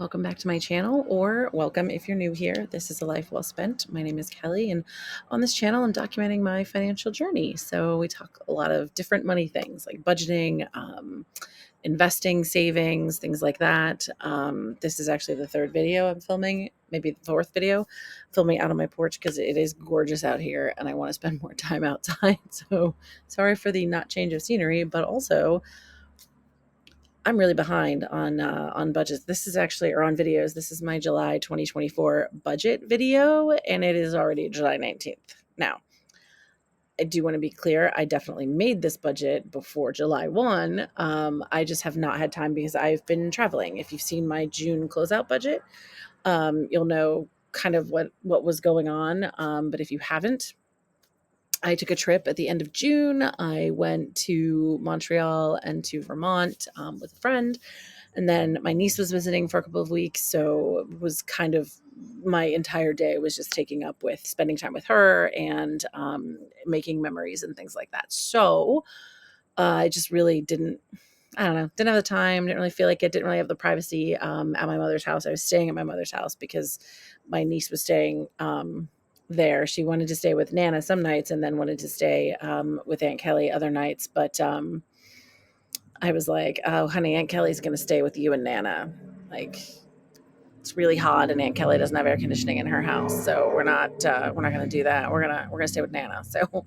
welcome back to my channel, or welcome if you're new here. This is A Life Well Spent. My name is Kelly, and on this channel, I'm documenting my financial journey. So we talk a lot of different money things like budgeting, investing, savings, things like that. This is actually the third video I'm filming, maybe the fourth video, filming out on my porch because it is gorgeous out here and I want to spend more time outside. So sorry for the not change of scenery, but also I'm really behind on budgets. This is actually, or on videos. This is my July 2024 budget video, and it is already July 19th. Now, I do want to be clear. I definitely made this budget before July 1. I just have not had time because I've been traveling. If you've seen my June closeout budget, you'll know kind of what was going on. But if you haven't, I took a trip at the end of June. I went to Montreal and to Vermont with a friend. And then my niece was visiting for a couple of weeks. So it was kind of my entire day was just taking up with spending time with her and making memories and things like that. So I just really I don't know, didn't have the time, didn't really feel like it, didn't really have the privacy at my mother's house. I was staying at my mother's house because my niece was staying there. She wanted to stay with Nana some nights and then wanted to stay with Aunt Kelly other nights. But I was like, oh, honey, Aunt Kelly's going to stay with you and Nana. Like, it's really hot and Aunt Kelly doesn't have air conditioning in her house. So we're not going to do that. We're going to stay with Nana. So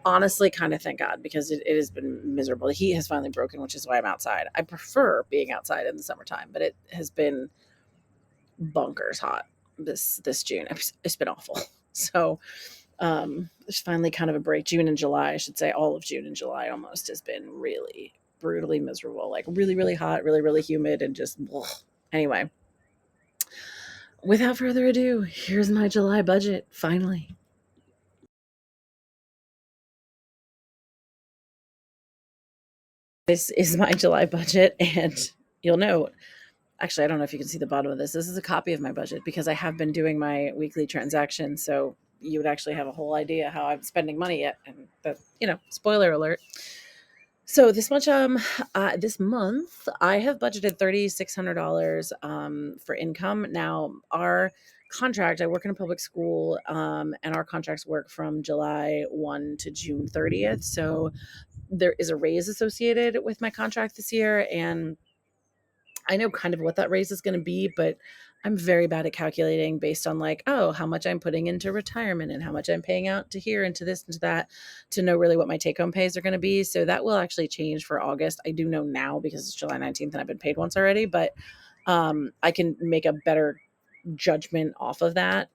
honestly, kind of thank God, because it has been miserable. The heat has finally broken, which is why I'm outside. I prefer being outside in the summertime, but it has been bonkers hot this June. It's been awful. So there's finally kind of a break. June and July, I should say, all of June and July almost has been really brutally miserable, like really, really hot, really, really humid, and just bleh. Anyway, without further ado, here's my July budget, finally. This is my July budget, and you'll note, actually, I don't know if you can see the bottom of this. This is a copy of my budget because I have been doing my weekly transactions. So you would actually have a whole idea how I'm spending money yet. And that, spoiler alert. So this month I have budgeted $3,600 for income. Now our contract, I work in a public school, and our contracts work from July 1 to June 30th. So there is a raise associated with my contract this year, and I know kind of what that raise is going to be, but I'm very bad at calculating based on like, oh, how much I'm putting into retirement and how much I'm paying out to here and to this and to that, to know really what my take home pays are going to be. So that will actually change for August. I do know now because it's July 19th and I've been paid once already, but I can make a better judgment off of that.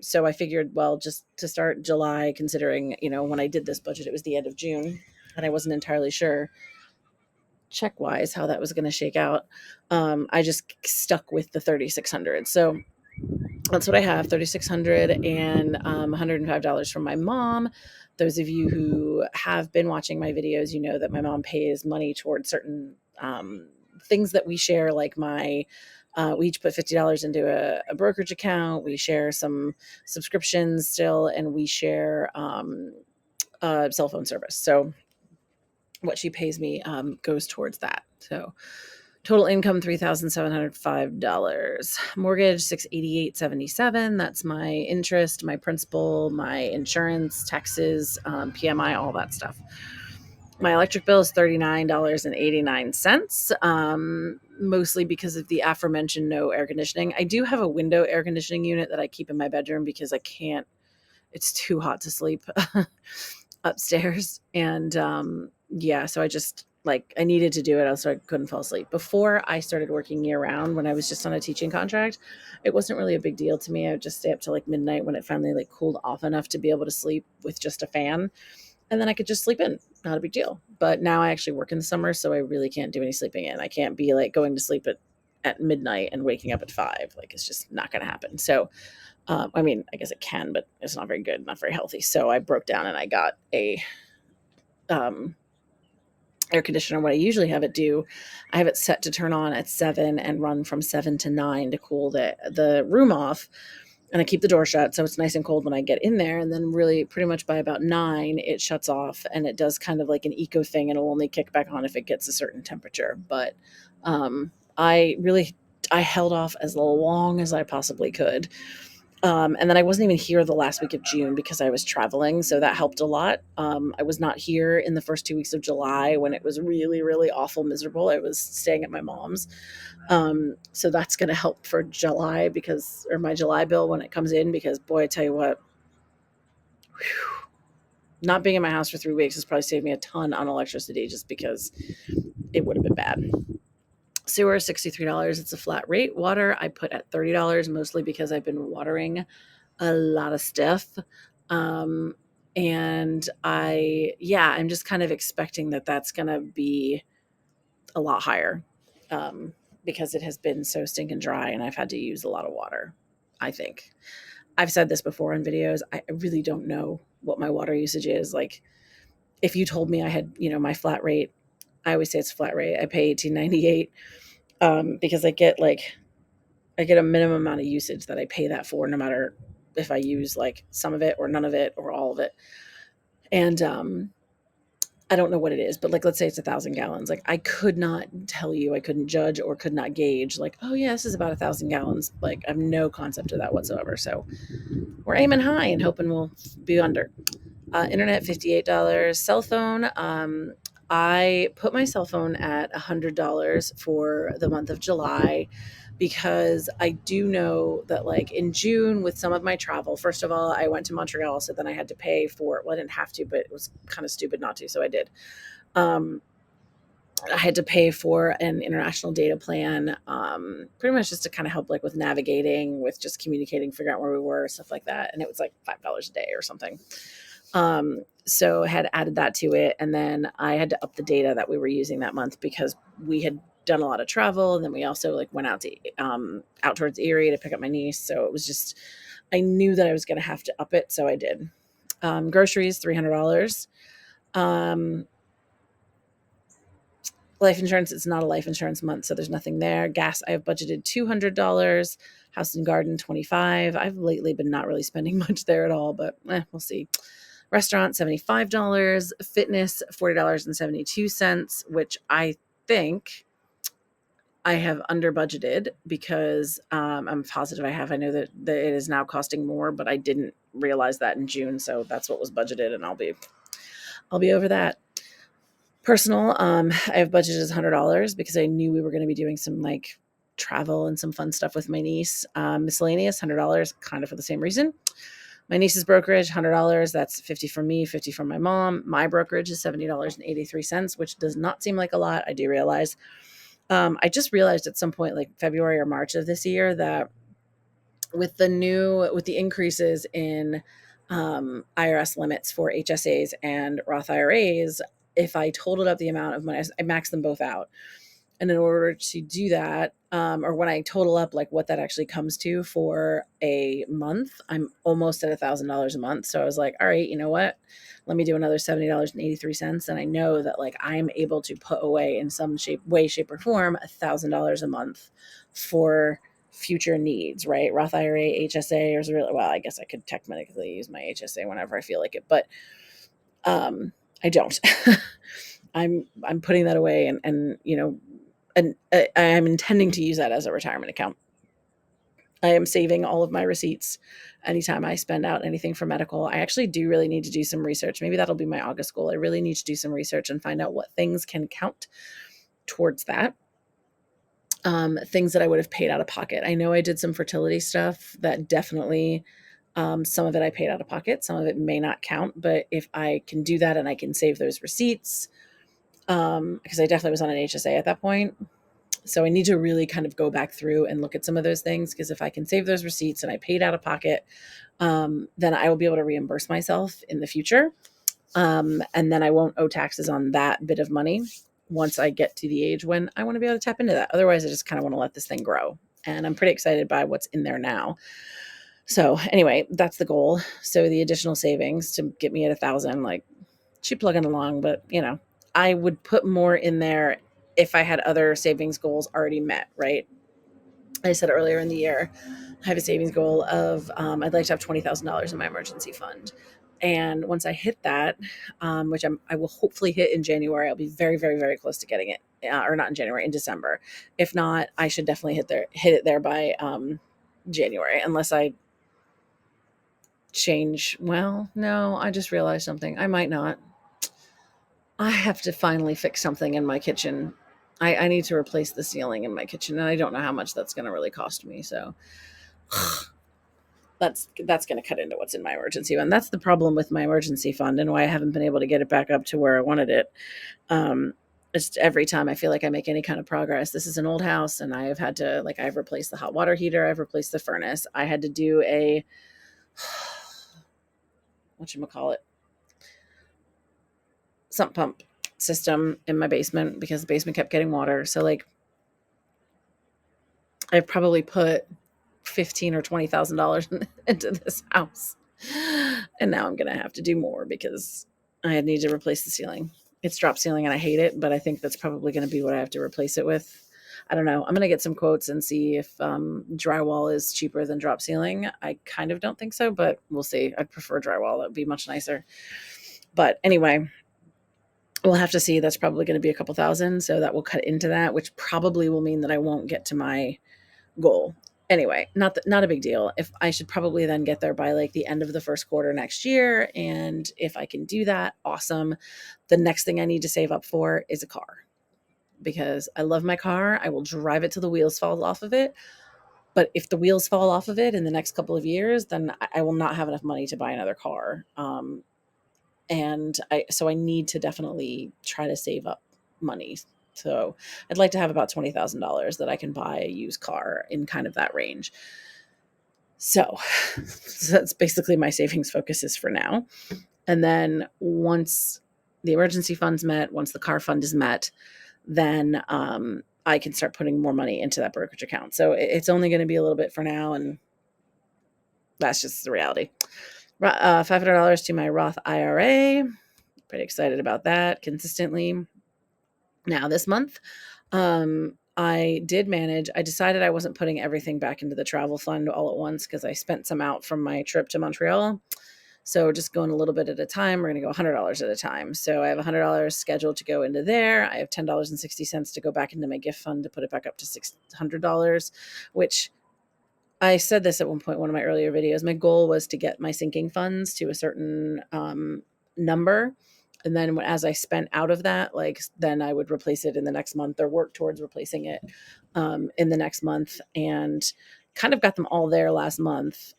So I figured, well, just to start July, considering, when I did this budget, it was the end of June and I wasn't entirely sure check wise how that was going to shake out. I just stuck with the 3,600. So that's what I have, 3,600 and $105 from my mom. Those of you who have been watching my videos, you know that my mom pays money towards certain things that we share, like we each put $50 into a brokerage account. We share some subscriptions still, and we share cell phone service. So what she pays me goes towards that. So total income $3,705. Mortgage $688.77. That's my interest, my principal, my insurance, taxes, PMI, all that stuff. My electric bill is $39.89. Mostly because of the aforementioned no air conditioning. I do have a window air conditioning unit that I keep in my bedroom because it's too hot to sleep upstairs. And so I just I needed to do it, else I couldn't fall asleep. Before I started working year round, when I was just on a teaching contract, it wasn't really a big deal to me. I would just stay up till midnight when it finally cooled off enough to be able to sleep with just a fan. And then I could just sleep in, not a big deal. But now I actually work in the summer, so I really can't do any sleeping in. I can't be going to sleep at midnight and waking up at 5. It's just not going to happen. So I mean, I guess it can, but it's not very good, not very healthy. So I broke down and I got a air conditioner. What I usually have it do, I have it set to turn on at 7 and run from 7 to 9 to cool the room off. And I keep the door shut so it's nice and cold when I get in there. And then really pretty much by about 9, it shuts off and it does kind of like an eco thing. And it'll only kick back on if it gets a certain temperature. But I I held off as long as I possibly could. And then I wasn't even here the last week of June because I was traveling, so that helped a lot. I was not here in the first 2 weeks of July when it was really, really awful, miserable. I was staying at my mom's. So that's going to help for July or my July bill when it comes in, because boy, I tell you what, whew, not being in my house for 3 weeks has probably saved me a ton on electricity just because it would have been bad. Sewer, $63. It's a flat rate. Water, I put at $30, mostly because I've been watering a lot of stuff. And I'm just kind of expecting that that's going to be a lot higher, because it has been so stinking dry and I've had to use a lot of water. I think I've said this before in videos. I really don't know what my water usage is. Like, if you told me I had, my flat rate, I always say it's flat rate. I pay $18.98, because I get a minimum amount of usage that I pay that for, no matter if I use like some of it or none of it or all of it. And I don't know what it is, but like, let's say it's 1,000 gallons. Like, I could not tell you, I couldn't judge or could not gauge like, oh yeah, this is about 1,000 gallons. Like, I have no concept of that whatsoever. So we're aiming high and hoping we'll be under. Internet, $58. Cell phone, I put my cell phone at $100 for the month of July, because I do know that, like, in June with some of my travel, first of all, I went to Montreal, so then I had to pay for it. Well, I didn't have to, but it was kind of stupid not to, so I did. Um, I had to pay for an international data plan, pretty much just to kind of help, like, with navigating, with just communicating, figuring out where we were, stuff like that. And it was like $5 a day or something. So I had added that to it, and then I had to up the data that we were using that month because we had done a lot of travel, and then we also like went out to out towards Erie to pick up my niece. So it was just, I knew that I was going to have to up it, so I did. Groceries, $300. Life insurance, it's not a life insurance month, so there's nothing there. Gas, I have budgeted $200. House and garden, $25. I've lately been not really spending much there at all, but we'll see. Restaurant, $75. Fitness, $40.72, which I think I have under budgeted because I'm positive I have. I know that it is now costing more, but I didn't realize that in June, so that's what was budgeted, and I'll be over that. Personal, I have budgeted $100 because I knew we were going to be doing some like travel and some fun stuff with my niece. Miscellaneous, $100, kind of for the same reason. My niece's brokerage, $100. That's $50 from me, $50 from my mom. My brokerage is $70.83, which does not seem like a lot. I do realize. I just realized at some point, like February or March of this year, that with the increases in IRS limits for HSAs and Roth IRAs, if I totaled up the amount of money, I maxed them both out. And in order to do that, or when I total up like what that actually comes to for a month, I'm almost at $1,000 a month. So I was like, all right, you know what? Let me do another $70.83. And I know that like I'm able to put away in some way, shape, or form $1,000 a month for future needs, right? Roth IRA, HSA, or really, well, I guess I could technically use my HSA whenever I feel like it, but I don't. I'm putting that away, and I am intending to use that as a retirement account. I am saving all of my receipts anytime I spend out anything for medical. I actually do really need to do some research. Maybe that'll be my August goal. I really need to do some research and find out what things can count towards that. Things that I would have paid out of pocket. I know I did some fertility stuff that definitely, some of it I paid out of pocket, some of it may not count, but if I can do that and I can save those receipts, because I definitely was on an HSA at that point. So I need to really kind of go back through and look at some of those things, because if I can save those receipts and I paid out of pocket, then I will be able to reimburse myself in the future. And then I won't owe taxes on that bit of money once I get to the age when I want to be able to tap into that. Otherwise, I just kind of want to let this thing grow. And I'm pretty excited by what's in there now. So anyway, that's the goal. So the additional savings to get me at 1,000, like, she's plugging along, but I would put more in there if I had other savings goals already met, right? I said earlier in the year, I have a savings goal of I'd like to have $20,000 in my emergency fund. And once I hit that, which I will hopefully hit in January, I'll be very, very, very close to getting it, or not in January, in December. If not, I should definitely hit it there by January, unless I change. Well, no, I just realized something. I might not. I have to finally fix something in my kitchen. I need to replace the ceiling in my kitchen, and I don't know how much that's going to really cost me. So that's going to cut into what's in my emergency fund. That's the problem with my emergency fund, and why I haven't been able to get it back up to where I wanted it. Just every time I feel like I make any kind of progress. This is an old house, and I have had to, like, I've replaced the hot water heater, I've replaced the furnace. I had to do a whatchamacallit, sump pump system in my basement because the basement kept getting water. So, like, I've probably put $15,000 or $20,000 into this house, and now I'm gonna have to do more because I need to replace the ceiling. It's drop ceiling, and I hate it, but I think that's probably going to be what I have to replace it with. I don't know. I'm going to get some quotes and see if drywall is cheaper than drop ceiling. I kind of don't think so, but we'll see. I'd prefer drywall. That would be much nicer. But anyway, we'll have to see. That's probably going to be a couple thousand. So that will cut into that, which probably will mean that I won't get to my goal. Anyway, not a big deal. If I should probably then get there by like the end of the first quarter next year, and if I can do that, awesome. The next thing I need to save up for is a car, because I love my car. I will drive it till the wheels fall off of it. But if the wheels fall off of it in the next couple of years, then I will not have enough money to buy another car. And I need to definitely try to save up money. So I'd like to have about $20,000 that I can buy a used car in kind of that range. So that's basically my savings focuses for now. And then once the emergency fund's met, once the car fund is met, then I can start putting more money into that brokerage account. So it's only going to be a little bit for now, and that's just the reality. $500 to my Roth IRA. Pretty excited about that consistently. Now this month, I decided I wasn't putting everything back into the travel fund all at once because I spent some out from my trip to Montreal. So just going a little bit at a time. We're going to go $100 at a time. So I have $100 scheduled to go into there. I have $10.60 to go back into my gift fund to put it back up to $600, which I said this at one point in one of my earlier videos. My goal was to get my sinking funds to a certain number. And then as I spent out of that, then I would replace it in the next month, or work towards replacing it in the next month. And kind of got them all there last month,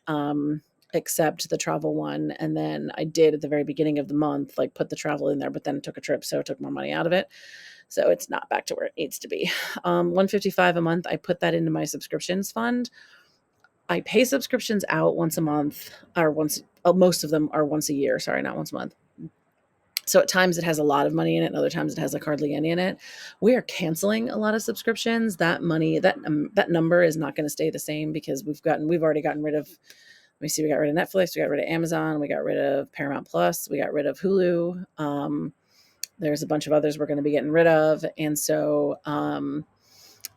except the travel one. And then I did at the very beginning of the month, put the travel in there, but then took a trip. So it took more money out of it. So it's not back to where it needs to be. $155 a month. I put that into my subscriptions fund. I pay subscriptions out once a month, or most of them are once a year. Sorry, not once a month. So at times it has a lot of money in it, and other times it has hardly any in it. We are canceling a lot of subscriptions. That money, that number is not going to stay the same because we've already gotten rid of. Let me see. We got rid of Netflix. We got rid of Amazon. We got rid of Paramount Plus. We got rid of Hulu. There's a bunch of others we're going to be getting rid of, and so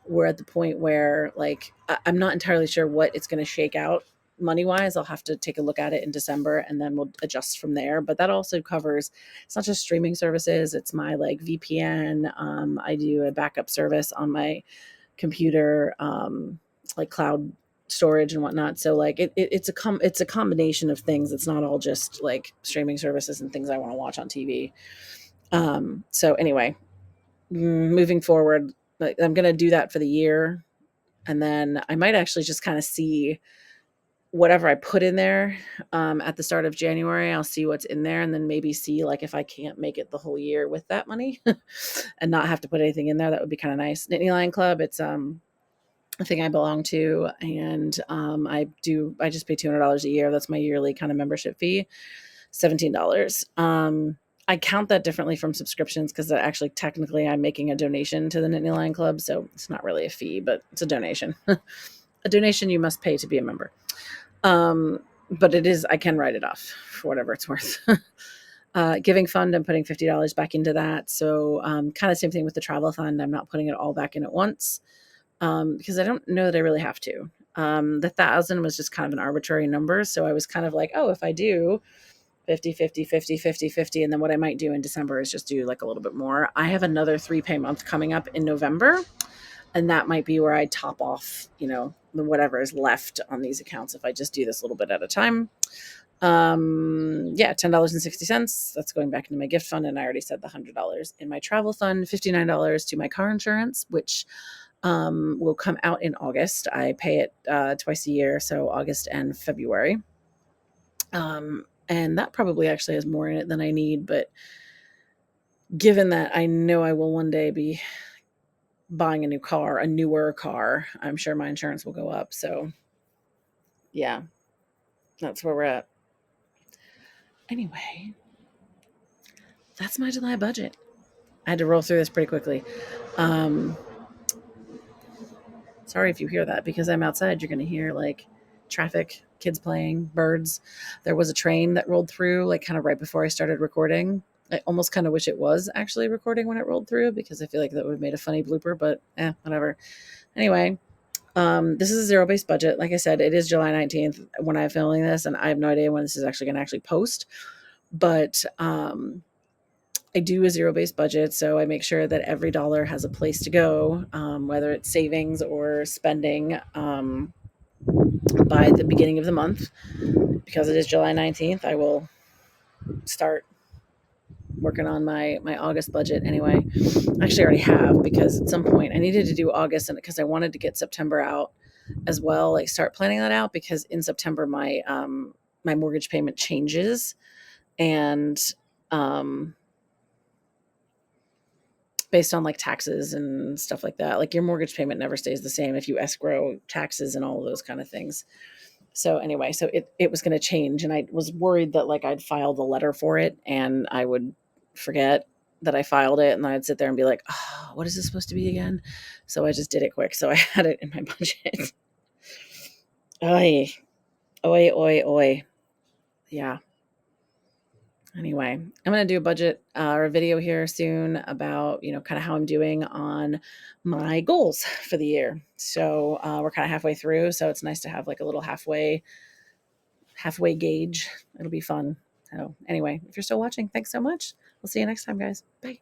we're at the point where I'm not entirely sure what it's going to shake out money wise. I'll have to take a look at it in December, and then we'll adjust from there. But that also covers, it's not just streaming services. It's my VPN. I do a backup service on my computer, cloud storage and whatnot. So it's a combination of things. It's not all just streaming services and things I want to watch on TV. So anyway, moving forward, I'm going to do that for the year. And then I might actually just kind of see whatever I put in there at the start of January. I'll see what's in there, and then maybe see if I can't make it the whole year with that money and not have to put anything in there. That would be kind of nice. Nittany Lion Club, it's a thing I belong to, and I just pay $200 a year. That's my yearly kind of membership fee, $17. I count that differently from subscriptions because actually technically I'm making a donation to the Nittany Lion Club, so it's not really a fee, but it's a donation. A donation you must pay to be a member. But I can write it off for whatever it's worth. Giving fund, I'm putting $50 back into that. So kind of same thing with the travel fund. I'm not putting it all back in at once because I don't know that I really have to. The 1,000 was just kind of an arbitrary number. So I was kind of like, oh, if I do 50, 50, 50, 50, 50. And then what I might do in December is just do like a little bit more. I have another 3 pay month coming up in November. And that might be where I top off, whatever is left on these accounts if I just do this a little bit at a time. Yeah, $10.60. That's going back into my gift fund. And I already said the $100 in my travel fund, $59 to my car insurance, which will come out in August. I pay it twice a year, so August and February. And that probably actually has more in it than I need, but given that I know I will one day be buying a newer car, I'm sure my insurance will go up. So yeah, that's where we're at. Anyway, that's my July budget. I had to roll through this pretty quickly. Sorry if you hear that, because I'm outside. You're going to hear like traffic, kids playing, birds. There was a train that rolled through like kind of right before I started recording. I almost kind of wish it was actually recording when it rolled through, because I feel like that would have made a funny blooper, but whatever. Anyway, this is a zero-based budget. Like I said, it is July 19th when I'm filming this, and I have no idea when this is actually going to actually post. But I do a zero-based budget, so I make sure that every dollar has a place to go, whether it's savings or spending, by the beginning of the month. Because it is July 19th, I will start working on my August budget anyway. Actually, I already have, because at some point I needed to do August, and because I wanted to get September out as well, like start planning that out, because in September my my mortgage payment changes, and based on like taxes and stuff like that. Like your mortgage payment never stays the same if you escrow taxes and all of those kind of things. So anyway, so it was going to change, and I was worried that like I'd file the letter for it and I would forget that I filed it, and I'd sit there and be like, oh, what is this supposed to be again? So I just did it quick. So I had it in my budget. Oy, oy, oy, oy. Yeah. Anyway, I'm going to do a budget or a video here soon about, kind of how I'm doing on my goals for the year. So we're kind of halfway through. So it's nice to have like a little halfway gauge. It'll be fun. So anyway, if you're still watching, thanks so much. We'll see you next time, guys. Bye.